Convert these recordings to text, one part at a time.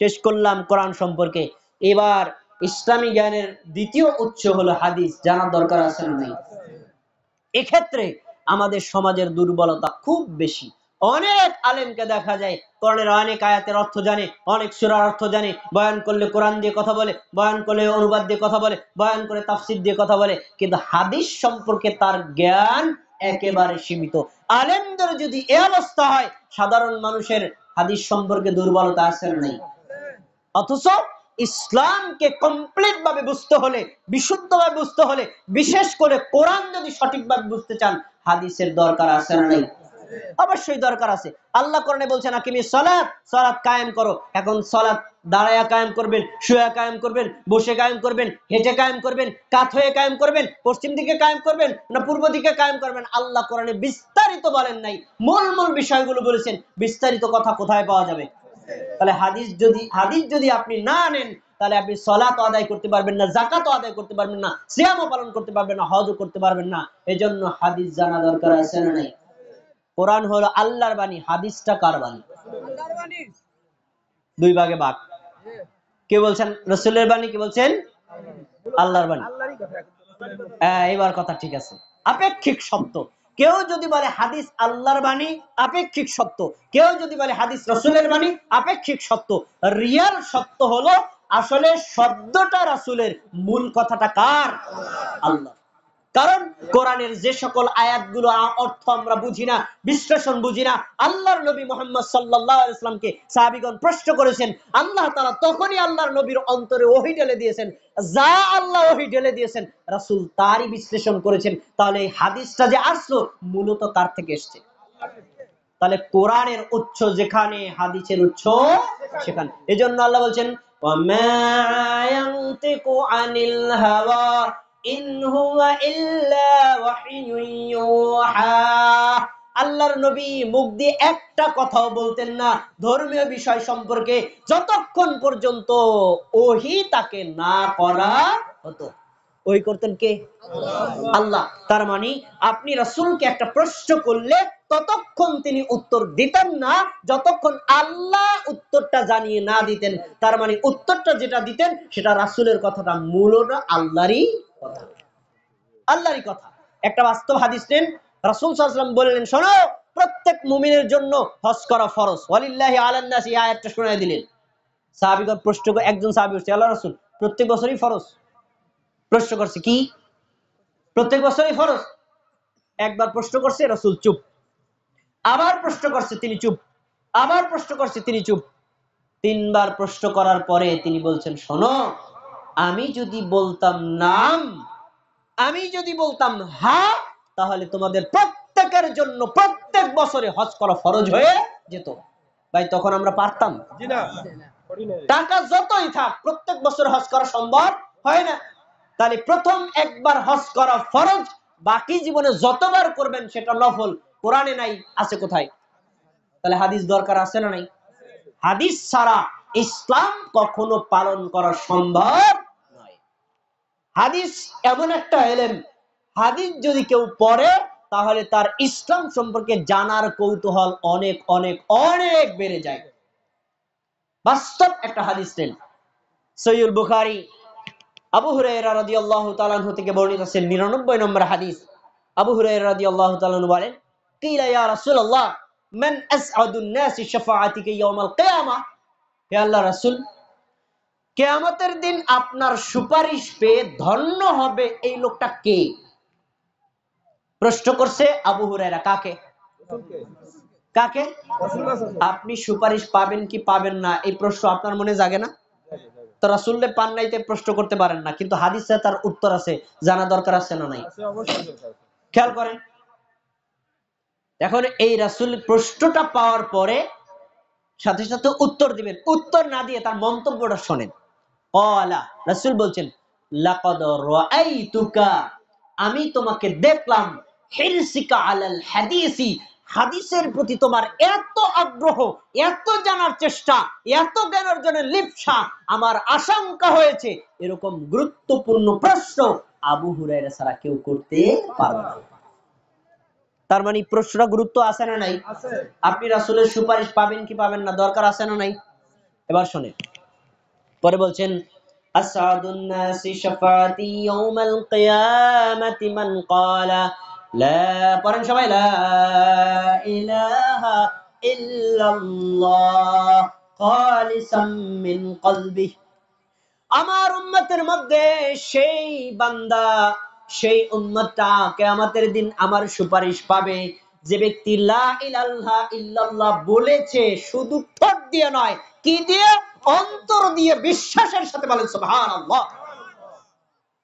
শেষ করলাম কোরআন সম্পর্কে। এবার ইসলামী জ্ঞানের দ্বিতীয় উৎস হলো হাদিস। জানার দরকার আছে না নাই? এক্ষেত্রে আমাদের সমাজের দুর্বলতা খুব বেশি। অনেক আলেমকে দেখা যায় কোরআনের অনেক আয়াতের অর্থ জানে, অনেক সূরার অর্থ জানে, বয়ান করলে কোরআন দিয়ে কথা বলে, বয়ান করলে অনুবাদ দিয়ে কথা বলে, বয়ান করে তাফসীর দিয়ে কথা বলে, কিন্তু হাদিস সম্পর্কে তার জ্ঞান একেবারে সীমিত। আলেমদের যদি এই অবস্থা হয়, সাধারণ মানুষের হাদিস সম্পর্কে দুর্বলতা আছে না নাই? অথচ ইসলামকে কমপ্লিট ভাবে বুঝতে হলে, বিশুদ্ধভাবে বুঝতে হলে, বিশেষ করে কোরআন যদি সঠিকভাবে বুঝতে চান, হাদিসের দরকার আছে না নাই? অবশ্যই দরকার আছে। আল্লাহ কোরআনে বলছেন আকিমিস সালাত, সালাত কায়েম করো। এখন সালাত দাঁড়ায়া কায়েম করবেন, শুয়ে কায়েম করবেন, বসে কায়েম করবেন, হেঁটে কায়েম করবেন, কাত হয়ে কায়েম করবেন, পশ্চিম দিকে কায়েম করবেন না পূর্ব দিকে কায়েম করবেন, আল্লাহ কোরআনে বিস্তারিত বলেন নাই। মূল মূল বিষয়গুলো বলেছেন, বিস্তারিত কথা কোথায় পাওয়া যাবে? তাহলে হাদিস যদি আপনি না নেন, তাহলে আপনি সালাত আদায় করতে পারবেন না, যাকাত আদায় করতে পারবেন না, সিয়ামও পালন করতে পারবেন না, হজও করতে পারবেন না। এজন্য হাদিস জানা দরকার আছে না নাই? কোরআন হলো আল্লাহর বাণী, হাদিসটা কার বাণী? দুই ভাগে ভাগ। কে বলছেন রাসূলের বাণী, কে বলছেন আল্লাহর বাণী? এবার কথা ঠিক আছে। আপেক্ষিক সত্য। কেউ যদি বলে হাদিস আল্লাহর বাণী, আপেক্ষিক সত্য। কেউ যদি বলে হাদিস রাসূলের বাণী, আপেক্ষিক সত্য। রিয়াল সত্য হলো আসলে শব্দটা রাসূলের, মূল কথাটা কার? আল্লাহ। কারণ কোরআনের যে সকল আয়াতগুলো অর্থ আমরা বুঝি না, বিশ্লেষণ বুঝি না, আল্লাহর নবী মুহাম্মদ সাল্লাল্লাহু আলাইহি ওয়াসাল্লামকে সাহাবীগণ প্রশ্ন করেছেন, আল্লাহ তাআলা তখনই আল্লাহর নবীর অন্তরে ওহী ঢেলে দিয়েছেন। যা আল্লাহ ওহী ঢেলে দিয়েছেন, রাসূল তারই বিশ্লেষণ করেছেন। তাহলে এই হাদিসটা যে আসলো, মূলত কার থেকে এসেছে? তাহলে কোরআনের উৎস যেখানে, হাদিসের উৎস সেখানে। এজন্য আল্লাহ বলছেন ওয়ামা ইয়ানতিকু আনিল হাওয়া ইন হুয়া ইল্লা ওয়াহয়ুন ইউহা। আল্লাহর নবী মুখ দিয়ে একটা কথাও বলতেন না ধর্মীয় বিষয় সম্পর্কে, যতক্ষণ পর্যন্ত ওহী তাকে না করা হতো। ওই করতেন কে? আল্লাহ। তার মানে আপনি রাসূলকে একটা প্রশ্ন করলে ততক্ষণ তিনি উত্তর দিতেন না যতক্ষণ আল্লাহ উত্তরটা জানিয়ে না দিতেন। তার মানে উত্তরটা যেটা দিতেন সেটা রাসূলের কথাটা মূলত আল্লাহরই কথা, আল্লাহরই কথা। একটা বাস্তব হাদিস নেন, রাসূল সাল্লাল্লাহু আলাইহি ওয়াসাল্লাম বললেন, শোনো, প্রত্যেক মুমিনের জন্য হজ করা ফরজ। ওয়ালিল্লাহি আলান নাসি, এই আয়াতটা শোনায় দিলেন। সাহাবীগণ প্রশ্ন করে, একজন সাহাবী বলছে, আল্লাহর রাসূল, প্রত্যেক বছরই ফরজ? প্রশ্ন করছে কি প্রত্যেক বছরই ফরজ? একবার প্রশ্ন করছে, রাসূল চুপ। আবার প্রশ্ন করছে, তিনি চুপ। আবার প্রশ্ন করছে, তিনি চুপ। তিনবার প্রশ্ন করার পরে তিনি বলছেন, শোনো, আমি যদি বলতাম নাম, আমি যদি বলতাম হ্যাঁ, তাহলে তোমাদের প্রত্যেকের জন্য প্রত্যেক বছরে হজ করা ফরজ হয়ে যেত। ভাই তখন আমরা পারতাম? টাকা যতই থাক প্রত্যেক বছর হজ করা সম্ভব হয় না। তাহলে প্রথম একবার হজ করা ফরজ, বাকি জীবনে যতবার করবেন সেটা নফল। কোরআনে নাই, আছে কোথায়? তাহলে হাদিস দরকার আছে না নাই? হাদিস ছাড়া ইসলাম কখনো পালন করা সম্ভব নয়। হাদিস এমন একটা ইলম, হাদিস যদি কেউ পড়ে তাহলে তার ইসলাম সম্পর্কে জানার কৌতূহল অনেক অনেক অনেক বেড়ে যায়। বাস্তব একটা হাদিস নেন, সহিহ বুখারী, আবু হুরায়রা রাদিয়াল্লাহু তাআলা আনহু থেকে বর্ণিত আছে, 99 নম্বর হাদিস। আবু হুরায়রা রাদিয়াল্লাহু তাআলা আনহু বলেন, কিলা ইয়া রাসূলুল্লাহ মান আসআদুন নাসি শাফাআতিকা ইয়াউমাল কিয়ামাহ। হে আল্লাহর রাসূল, কিয়ামতের দিন আপনার সুপারিশ পেয়ে ধন্য হবে এই লোকটা কে? প্রশ্ন করছে আবু হুরায়রা, কাকে? কাকে? আপনি সুপারিশ পাবেন কি পাবেন না এই প্রশ্ন আপনার মনে জাগে না? তো রাসূলকে পান নাইতে প্রশ্ন করতে পারেন না, কিন্তু হাদিসে তার উত্তর আছে, জানা দরকার আছে না নাই? খেয়াল করেন। এখন এই রাসূল প্রশ্নটা পাওয়ার পরে সাথে সাথে উত্তর দিবেন, উত্তর না দিয়ে তার মন্তব্যটা শোনেন। ক্বালা, রাসূল বলছেন, লাকাদ রাআইতুকা, আমি তোমাকে দেখলাম, হিরসিকা আলাল হাদিসি, হাদিসের প্রতি তোমার এত আগ্রহ, এত জানার চেষ্টা, এত জ্ঞান অর্জনের লিপ্সা, আমার আশঙ্কা হয়েছে এরকম গুরুত্বপূর্ণ প্রশ্ন আবু হুরায়রা ছাড়া কেউ করতে পারবে না। তার মানে প্রশ্নটা গুরুত্ব আছে না নাই? আপনি রাসূলের সুপারিশ পাবেন কি পাবেন না, দরকার আছে না নাই? এবার শোনেন, পরে বলছেন আসআদুন নাসি শাফাআতি ইয়াউমাল কিয়ামাতি মান ক্বালা লা, পড়েন সবাই, লা ইলাহা ইল্লাল্লাহ খালিসাম মিন কলবিহি। আমার উম্মতের মধ্যে সেই বান্দা, সেই উম্মতটা কিয়ামতের দিন আমার সুপারিশ পাবে যে ব্যক্তি লা ইলাহা ইল্লাল্লাহ বলেছে, শুধু ঠোঁট দিয়ে নয়, কি দিয়ে? অন্তর দিয়ে, বিশ্বাসের সাথে। বলেন সুবহানাল্লাহ।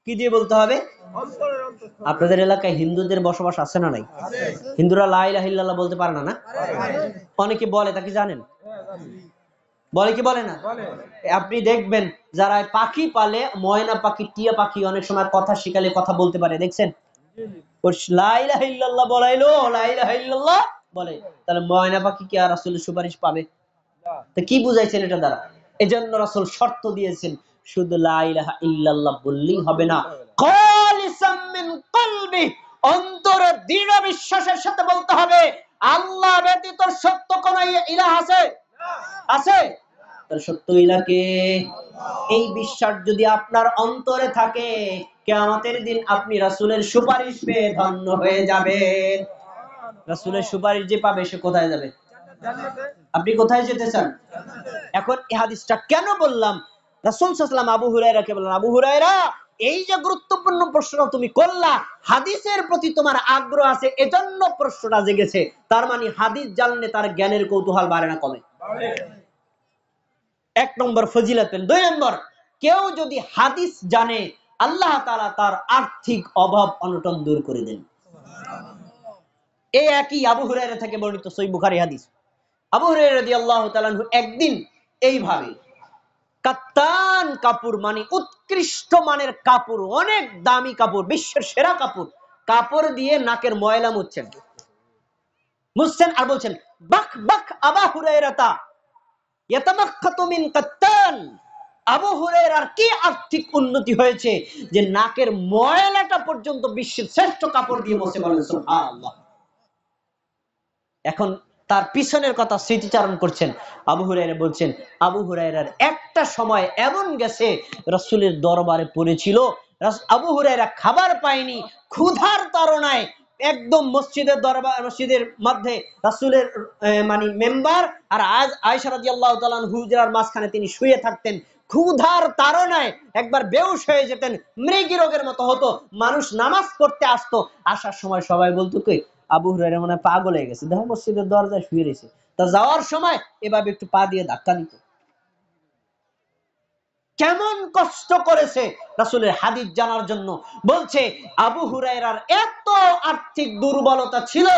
কি দিয়ে বলতে হবে? আপনাদের এলাকায় হিন্দুদের বসবাস আছে না নাই? হিন্দুরা লা ইলাহা ইল্লাল্লাহ বলতে পারে না? না, অনেকে বলে, তা কি জানেন? বলে কি বলে না? আপনি দেখবেন যারা পাখি পালে, ময়না পাখি, টিয়া পাখি, অনেক সময় কথা শিখালে কথা বলতে পারে, দেখছেন? লা ইলাহা ইল্লাল্লাহ বলাইলো, লা ইলাহা ইল্লাল্লাহ বলে, তাহলে ময়না পাখি কি আর রাসূলের সুপারিশ পাবে? তো কি বুঝাইছেন এটা দ্বারা? এজন্য রাসূল শর্ত দিয়েছেন, শুধু লা ইলাহা ইল্লাল্লাহ বললেই হবে না, খালিসাম মিন কলবি, অন্তরে দৃঢ় বিশ্বাসের সাথে বলতে হবে আল্লাহ ব্যতীত সত্য কোন ইলাহ আছে? আছে। তার সত্য ইলাহকে, এই বিশ্বাস যদি আপনার অন্তরে থাকে, কিয়ামতের দিন আপনি রাসূলের সুপারিশ পেয়ে ধন্য হয়ে যাবেন। রাসূলের সুপারিশ যে পাবে সে কোথায় যাবে? জান্নাতে। আপনি কোথায় যেতে চান? এখন এই হাদিসটা কেন বললাম? রাসূল সাল্লাল্লাহু আলাইহি ওয়াসাল্লাম আবু হুরায়রাকে বললেন, আবু হুরায়রা, এই যে গুরুত্বপূর্ণ প্রশ্ন তুমি করলা, হাদিসের প্রতি তোমার আগ্রহ আছে এজন্য প্রশ্নটা জেগেছে, তার মানে হাদিস জানলে তার জ্ঞানের কৌতূহল বাড়ে না কমে? এক নম্বর ফজিলত পেন। দুই নম্বর, কেউ যদি হাদিস জানে, আল্লাহ তাআলা তার আর্থিক অভাব অনটন দূর করে দেন। এই একই আবু হুরায়রা থেকে বর্ণিত সহিহ বুখারী হাদিস। আবু হুরায়রা রাদিয়াল্লাহু তাআলা আনহু একদিন এইভাবে কাত্তান কাপড়, মানে উৎকৃষ্ট মানের কাপড়, অনেক দামি কাপড়, বিশ্বের সেরা কাপড়, কাপড় দিয়ে নাকের ময়লা মুছছেন, আর বলছেন বাক বাক আবু হুরায়রা ইয়াতামাক্কাতু মিন কাত্তান। আবু হুরায়রার কি আর্থিক উন্নতি হয়েছে যে নাকের ময়লাটা পর্যন্ত বিশ্বের শ্রেষ্ঠ কাপড় দিয়ে মুছে। বলেন সুবহানাল্লাহ। এখন তার পিছনের কথা স্মৃতিচারণ করছেন আবু হুরায়রা, বলছেন আবু হুরায়রার একটা সময় এমন গেছে, রাসূলের দরবারে পড়েছিল, আবু হুরায়রা খাবার পায়নি, ক্ষুধার তাড়নায় একদম মসজিদের দরবার, মসজিদের মধ্যে রাসূলের মানে মেম্বার আর আয়েশা রাদিয়াল্লাহু তাআলা হুজরার মাঝখানে তিনি শুয়ে থাকতেন, ক্ষুধার তাড়নায় একবার বেহুশ হয়ে যেতেন, মৃগী রোগের মতো হতো। মানুষ নামাজ পড়তে আসতো, আসার সময় সবাই বলতো কি আবু হুরায়রা মনে হয় পাগল হয়ে গেছে, দেখো মসজিদের দরজায় শুয়ে রয়েছে। তা যাওয়ার সময় এভাবে একটু পা দিয়ে ধাক্কা দিত। কেমন কষ্ট করেছে রাসূলের হাদিস জানার জন্য। বলছে আবু হুরায়রার এত আর্থিক দুর্বলতা ছিল,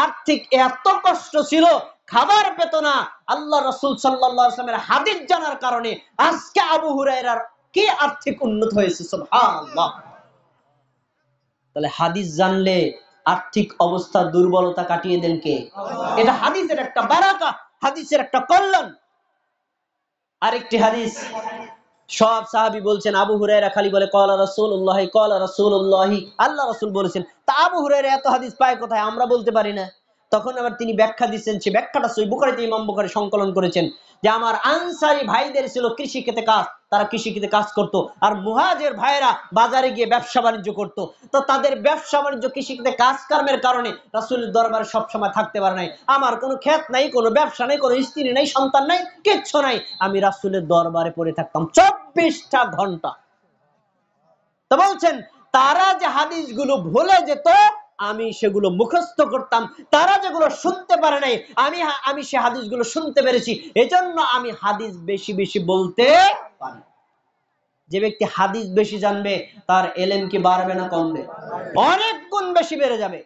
আর্থিক এত কষ্ট ছিল, খাবার পেত না। আল্লাহ রাসূল সাল্লাল্লাহু আলাইহি ওয়াসাল্লামের হাদিস জানার কারণে আজকে আবু হুরায়রার কি আর্থিক উন্নত হয়েছে। সুবহানাল্লাহ। তাহলে হাদিস জানলে আর্থিক অবস্থা, দুর্বলতা কাটিয়ে দেন কে? এটা হাদিসের একটা বারাকা, হাদিসের একটা কল্যাণ। আরেকটি হাদিস, সব সাহাবী বলছেন, আবু হুরায়রা খালি বলে ক্বালা রাসূলুল্লাহ, ক্বালা রাসূলুল্লাহ, আল্লাহ রাসূল বলেছেন। তা আবু হুরায়রা এত হাদিস পায় কোথায়? আমরা বলতে পারি না। তখন আবার তিনি ব্যাখ্যা দিচ্ছেন, সে ব্যাখ্যাটা সহিহ বুখারীতে ইমাম বুখারী সংকলন করেছেন যে আমার আনসারী ভাইদের ছিল কৃষি ক্ষেতে কাজ, তারা কৃষি ক্ষেতে কাজ করত, আর মুহাজির ভাইরা বাজারে গিয়ে ব্যবসা বাণিজ্য করত। তো তাদের ব্যবসা বাণিজ্য, কৃষি ক্ষেতে কাজ কর্মের কারণে রাসূলের দরবারে সব সময় থাকতে পারে নাই। আমার কোনো ক্ষেত নাই, কোনো ব্যবসা নাই, কোনো স্ত্রী নাই, সন্তান নাই, কিচ্ছু নাই, আমি রাসূলের দরবারে পড়ে থাকতাম 24টা ঘন্টা। তো বলছেন তারা যে হাদিসগুলো ভুলে যেত, আমি সেগুলো মুখস্থ করতাম, তারা যেগুলো শুনতে পারে নাই আমি সে হাদিসগুলো শুনতে পেরেছি, এজন্য আমি হাদিস বেশি বেশি বলতে পারি। যে ব্যক্তি হাদিস বেশি জানবে তার এলেম কি বাড়বে না কমবে? অনেক গুণ বেশি বেড়ে যাবে।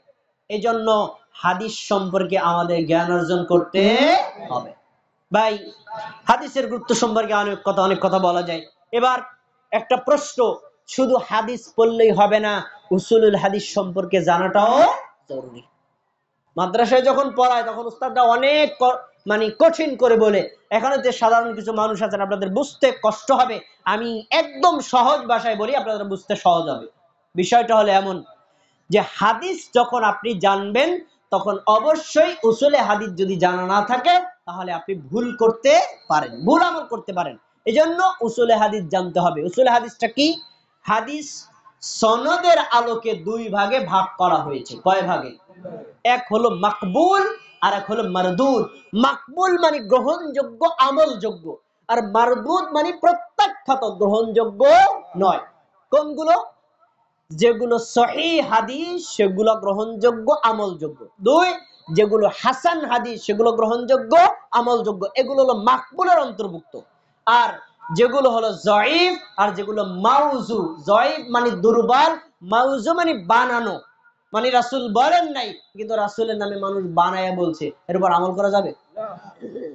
এজন্য হাদিস সম্পর্কে আমাদের জ্ঞান অর্জন করতে হবে। ভাই, হাদিসের গুরুত্ব সম্পর্কে অনেক কথা বলা যায়। এবার একটা প্রশ্ন, শুধু হাদিস পড়লেই হবে না, উসুলুল হাদিস সম্পর্কে জানাটাও জরুরি। মাদ্রাসায় যখন পড়ায় তখন উস্তাদরা অনেক মানে কঠিন করে বলে, এখানে যে সাধারণ কিছু মানুষ আছেন আপনাদের বুঝতে কষ্ট হবে, আমি একদম সহজ ভাষায় বলি, আপনাদের বুঝতে সহজ হবে। বিষয়টা হলো এমন যে হাদিস যখন আপনি জানবেন তখন অবশ্যই উসুলে হাদিস যদি জানা না থাকে তাহলে আপনি ভুল করতে পারেন, ভুল আমল করতে পারেন। এজন্য উসুলে হাদিস জানতে হবে। উসুলে হাদিসটা কি? হাদিস সনদের আলোকে দুই ভাগে ভাগ করা হয়েছে। কয় ভাগে? এক হলো মাকবুল আর এক হলো মারদুদ। মাকবুল মানে গ্রহণযোগ্য, আমলযোগ্য, আর মারদুদ মানে প্রত্যাখ্যাত, গ্রহণযোগ্য নয়। কোনগুলো? যেগুলো সহিহ হাদিস সেগুলো গ্রহণযোগ্য, আমলযোগ্য। দুই, যেগুলো হাসান হাদিস সেগুলো গ্রহণযোগ্য, আমলযোগ্য। এগুলো হলো মাকবুলের অন্তর্ভুক্ত। আর যেগুলো হলো জয়ীফ আর যেগুলো মাউজু, জয়ীফ মানে দুর্বল, মাউজু মানে বানানো, মানে রাসূল বলেন নাই কিন্তু রাসূলের নামে মানুষ বানায়া বলছে, এর উপর আমল করা যাবে?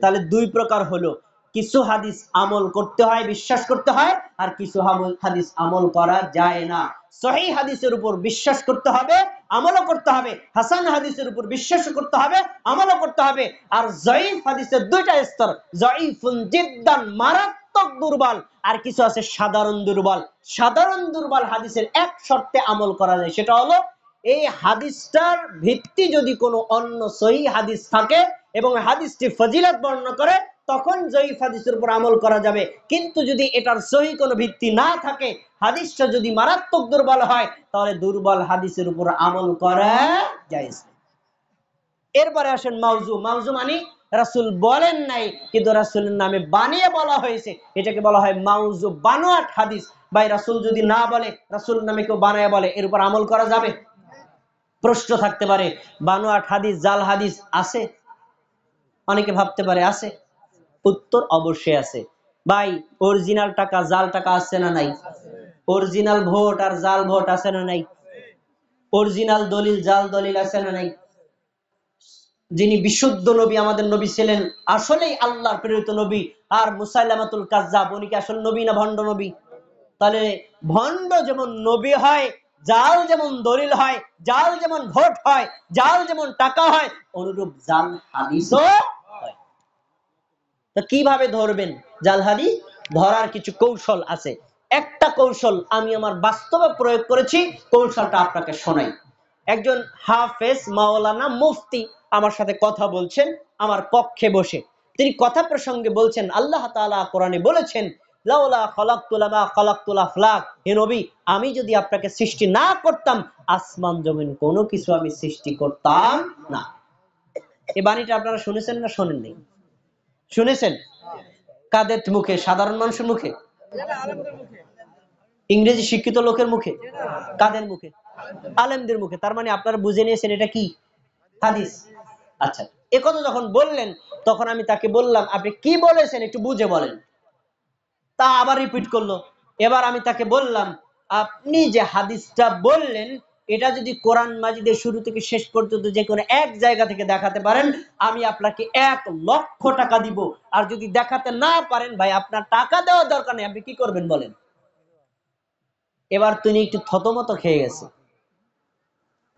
তাহলে দুই প্রকার হলো, কিছু হাদিস আমল করতে হয়, বিশ্বাস করতে হয়, আর কিছু হাদিস আমল করা যায় না। সহিহ হাদিসের উপর বিশ্বাস করতে হবে, আমলও করতে হবে। হাসান হাদিসের উপর বিশ্বাস করতে হবে, আমলও করতে হবে। আর জয়ীফ হাদিসের দুইটা স্তর, জয়ীফুন জিদ্দান মারাত্মক দুর্বল, আর কিছু আছে সাধারণ দুর্বল। সাধারণ দুর্বল হাদিসের এক শর্তে আমল করা যায়, সেটা হলো এই হাদিসটার ভিত্তি যদি কোনো অন্য সহিহ হাদিস থাকে এবং হাদিসটি ফজিলত বর্ণনা করে, তখন জয়ীফ হাদিসের উপর আমল করা যাবে। কিন্তু যদি এটার সহিহ কোনো ভিত্তি না থাকে, হাদিসটা যদি মারাত্মক দুর্বল হয়, তাহলে দুর্বল হাদিসের উপর আমল করা জায়েজ নেই। এরপরে আসেন মাউজু। মাউজু মানে রাসূল বলেন নাই কিন্তু রাসূলের নামে বানিয়ে বলা হয়েছে, এটাকে বলা হয় মাউজু, বানোয়াট হাদিস। ভাই রাসূল যদি না বলে, রাসূলের নামে কেউ বানায় বলে, এর উপর আমল করা যাবে? প্রশ্ন থাকতে পারে, বানোয়াট হাদিস, জাল হাদিস আছে? অনেকে ভাবতে পারে আছে। উত্তর অবশ্যই আছে। ভাই অরিজিনাল টাকা জাল টাকা আছে না নাই? অরিজিনাল ভোট আর জাল ভোট আছে না নাই? অরিজিনাল দলিল জাল দলিল আছে না নাই? যিনি বিশুদ্ধ নবী, আমাদের নবী ছিলেন আসলেই আল্লাহর প্রেরিত নবী, আর মুসাইলামাতুল কাজ্জাব উনি কি আসল নবী না ভণ্ড নবী? তাহলে ভণ্ড যেমন নবী হয়, জাল যেমন দলিল হয়, জাল যেমন ভোট হয়, জাল যেমন টাকা হয়, অনুরূপ জাল হাদিসও হয়। তো কিভাবে ধরবেন জাল হাদিস? ধরার কিছু কৌশল আছে। একটা কৌশল আমি আমার বাস্তবে প্রয়োগ করেছি, কৌশলটা আপনাকে শোনাই। একজন হাফেজ, মাওলানা, মুফতি আমার সাথে কথা বলছেন আমার কক্ষে বসে। তিনি কথা প্রসঙ্গে বলছেন, আল্লাহ তাআলা কোরআনে বলেছেন, লাউলা খালাকতুল মা খালাকতুল আফলাক, হে নবী আমি যদি আপনাকে সৃষ্টি না করতাম, আসমান জমিন কোনো কিছু আমি সৃষ্টি করতাম না। এই বাণীটা আপনারা শুনেছেন না শোনেন নাই? শুনেছেন? কাদের মুখে? সাধারণ মানুষের মুখে? ইংরেজি শিক্ষিত লোকের মুখে? কাদের মুখে? আলেমদের মুখে। তার মানে আপনারা বুঝে নিয়েছেন এটা কি? হাদিস। আচ্ছা, একথা যখন বললেন তখন আমি তাকে বললাম, আপনি কি বলেছেন একটু বুঝে বলেন। তা আবার রিপিট করলো। এবার আমি তাকে বললাম, আপনি যে হাদিসটা বললেন এটা যদি কোরআন মাজিদের শুরু থেকে শেষ পর্যন্ত যে কোনো এক জায়গা থেকে দেখাতে পারেন, আমি আপনাকে 1,00,000 টাকা দিব। আর যদি দেখাতে না পারেন, ভাই আপনার টাকা দেওয়ার দরকার নেই, আপনি কি করবেন বলেন? এবার তিনি একটু থতমত খেয়ে গেছে।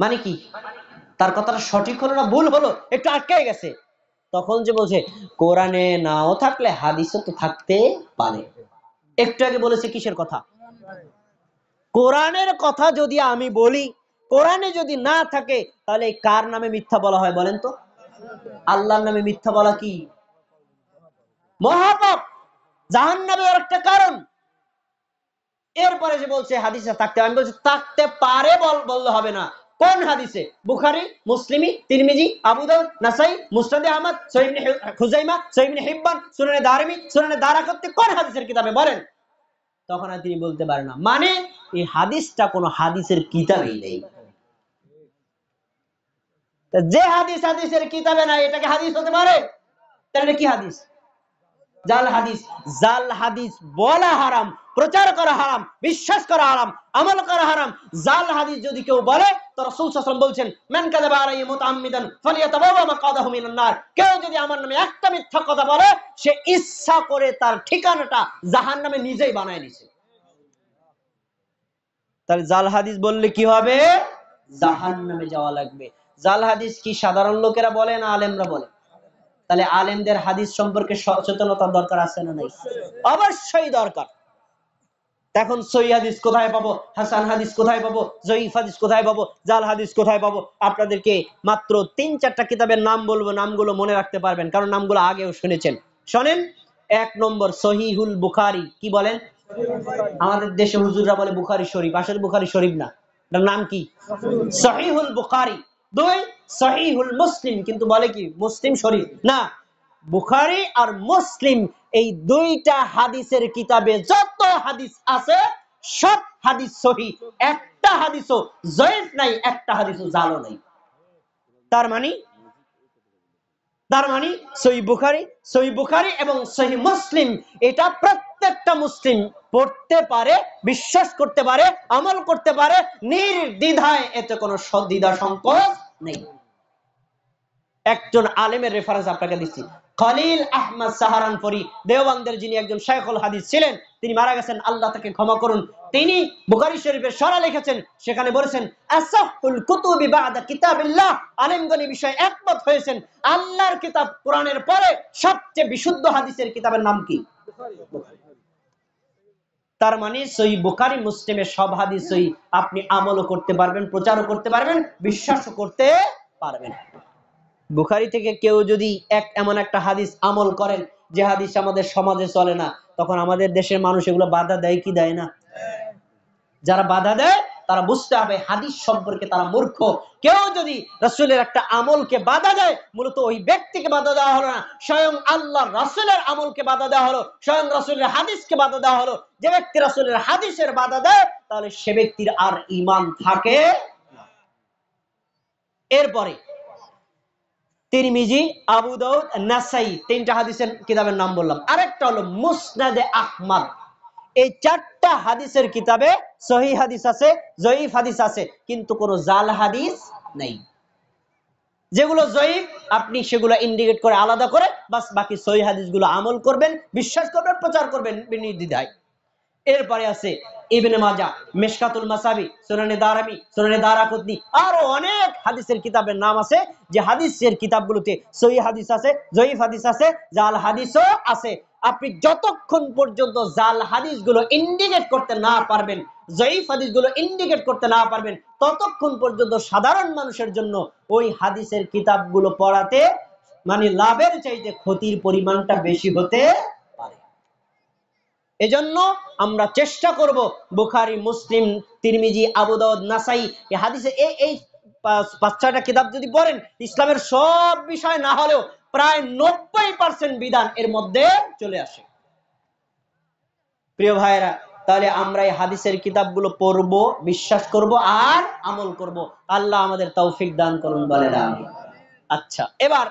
মানে কি, তার কথাটা সঠিক হলো না ভুল হলো, একটু আটকে গেছে। তখন যে বলছে, কোরআনে নাও থাকলে হাদিসও তো থাকতে পারে। একটু আগে বলেছে কিসের কথা? কোরআনের কথা যদি আমি বলি, কোরআনে যদি না থাকে, তাহলে কার নামে মিথ্যা বলা হয় বলেন তো? আল্লাহর নামে মিথ্যা বলা কি মহাপাপ, জাহান্নামের একটা কারণ। এরপরে যে বলছে হাদিসে থাকতে, আমি বলছি থাকতে পারে বললে হবে না। কোন হাদিসে? বুখারী, মুসলিমি, তিরমিজি, আবু দাউদ, নাসাই, মুসনাদে আহমদ, সহিহ ইবনে খুজাইমা, সহিহ ইবনে হিব্বান, সুনানে দারমি, সুনানে দারাকুতনি, কোন হাদিসের কিতাবে বলেন? তখন আর তিনি বলতে পারেন না। মানে এই হাদিসটা কোন হাদিসের কিতাবেই নেই। যে হাদিস হাদিসের কিতাবে নাই, এটাকে হাদিস হতে পারে? তাহলে কি হাদিস? জাল হাদিস। জাল হাদিস বলা হারাম, প্রচার করা হারাম, বিশ্বাস করা হারাম, আমল করা হারাম। জাল হাদিস যদি কেউ বলে, তো রাসূল সাল্লাল্লাহু আলাইহি ওয়াসাল্লাম বলছেন, মান কাযাবা আলাইহি মুতাআম্মিদান ফালিয়াতাবাওয়া মাকআদাহু মিনান নার। কেউ যদি আমার নামে একটা মিথ্যা কথা বলে, সে ইচ্ছা করে তার ঠিকানাটা জাহান্নামে নিজেই বানায় নিছে। তাহলে জাল হাদিস বললে কি হবে? জাহান্নামে যাওয়া লাগবে। জাল হাদিস কি সাধারণ লোকেরা বলে না আলেমরা বলে? তাহলে আলেমদের হাদিস সম্পর্কে সচেতনতা দরকার আছে না নাই? অবশ্যই দরকার। এখন সহিহ হাদিস কোথায় পাবো, হাসান হাদিস কোথায় পাবো, জয়ীফ হাদিস কোথায় পাবো, জাল হাদিস কোথায় পাবো? আপনাদেরকে মাত্র 3-4টা কিতাবের নাম বলবো, নামগুলো মনে রাখতে পারবেন, কারণ নামগুলো আগেও শুনেছেন। শোনেন, 1 নম্বর সহিহুল বুখারী। কি বলেন? আমাদের দেশে হুজুররা বলে বুখারী শরীফ, আসলে বুখারী শরীফ না, এটার নাম কি? সহিহুল বুখারী। 2 সহিহুল মুসলিম, কিন্তু বলে কি মুসলিম শরীফ না। বুখারী আর মুসলিম এই দুইটা হাদিসের কিতাবে যত হাদিস আছে সব হাদিস সহিহ, একটা হাদিসও জয়ীফ নাই, একটা হাদিসও জালও নাই। তার মানে সহিহ বুখারী এবং সহিহ মুসলিম এটা প্রত্যেকটা মুসলিম পড়তে পারে, বিশ্বাস করতে পারে, আমল করতে পারে নির্দ্বিধায়, এতে কোনো দ্বিধা সংকোচ নেই। একজন আলেমের রেফারেন্স আপনাকে দিচ্ছি, খলিল আহমদ সাহারানপুরি, দেওবন্দের যিনি একজন শাইখুল হাদিস ছিলেন, তিনি মারা গেছেন, আল্লাহ তাকে ক্ষমা করুন। তিনি বুখারী শরীফের শরহ লিখেছেন, সেখানে বলেছেন আসাহুল কুতুবি বা'দা কিতাবিল্লাহ। আলেমগণ এই বিষয়ে একমত হয়েছেন, আল্লাহর কিতাব কোরআনের পরে সবচেয়ে বিশুদ্ধ হাদিসের কিতাবের নাম কি? বুখারী। তার মানে সহিহ বুখারী মুসলিমের সব হাদিস সহিহ, আপনি আমলও করতে পারবেন, প্রচারও করতে পারবেন, বিশ্বাসও করতে পারবেন। বুখারী থেকে কেউ যদি এমন একটা হাদিস আমল করেন যে হাদিস আমাদের সমাজে চলে না, তখন আমাদের দেশের মানুষ এগুলো বাধা দেয় কি দেয় না? যারা বাধা দেয় তারা বুঝতে হবে হাদিস সম্পর্কে তারা মূর্খ। কেউ যদি রাসূলের একটা আমলকে বাধা দেয়, মূলত ওই ব্যক্তিকে বাধা দেওয়া হলো না, স্বয়ং আল্লাহর রাসূলের আমলকে বাধা দেওয়া হলো, স্বয়ং রাসূলের হাদিসকে বাধা দেওয়া হলো। যে ব্যক্তি রাসূলের হাদিসের বাধা দেয়, তাহলে সে ব্যক্তির আর ঈমান থাকে না। এরপরে তিরমিজি, আবু দাউদ, নাসাই, 3টা হাদিসের কিতাবের নাম বললাম। আরেকটা হলো মুসনাদে আহমদ। এই 4টা হাদিসের কিতাবে সহিহ হাদিস আছে, জয়ীফ হাদিস আছে, কিন্তু কোনো জাল হাদিস নেই। যেগুলো জয়ীফ আপনি সেগুলো ইন্ডিকেট করে আলাদা করে, বাস বাকি সহিহ হাদিসগুলো আমল করবেন, বিশ্বাস করবেন, প্রচার করবেন নির্দ্বিধায়। এরপরে আছে ইবনে মাজাহ, মিশকাতুল মাসাবি, সুনানে দারামি, সুনানে দারাকুতনি, আরো অনেক হাদিসের কিতাবের নাম আছে, যে হাদিসের কিতাবগুলোতে সহিহ হাদিস আছে, জয়ীফ হাদিস আছে, জাল হাদিসও আছে। আপনি যতক্ষণ পর্যন্ত জাল হাদিসগুলো ইন্ডিকেট করতে না পারবেন, জয়ীফ হাদিসগুলো ইন্ডিকেট করতে না পারবেন, ততক্ষণ পর্যন্ত সাধারণ মানুষের জন্য ওই হাদিসের কিতাবগুলো পড়াতে মানে লাভের চাইতে ক্ষতির পরিমাণটা বেশি হতে পারে। এজন্য আমরা চেষ্টা করব বুখারী, মুসলিম, তিরমিজি, আবু দাউদ, নাসাই এই হাদিসে এই 5-6টা কিতাব যদি পড়েন, ইসলামের সব বিষয় না হলেও প্রায় 90% বিধান এর মধ্যে চলে আসে। প্রিয় ভাইরা, তাহলে আমরা এই হাদিসের কিতাবগুলো পড়ব, বিশ্বাস করব আর আমল করব। আল্লাহ আমাদের তৌফিক দান করুন, বলেন আমিন। আচ্ছা, এবার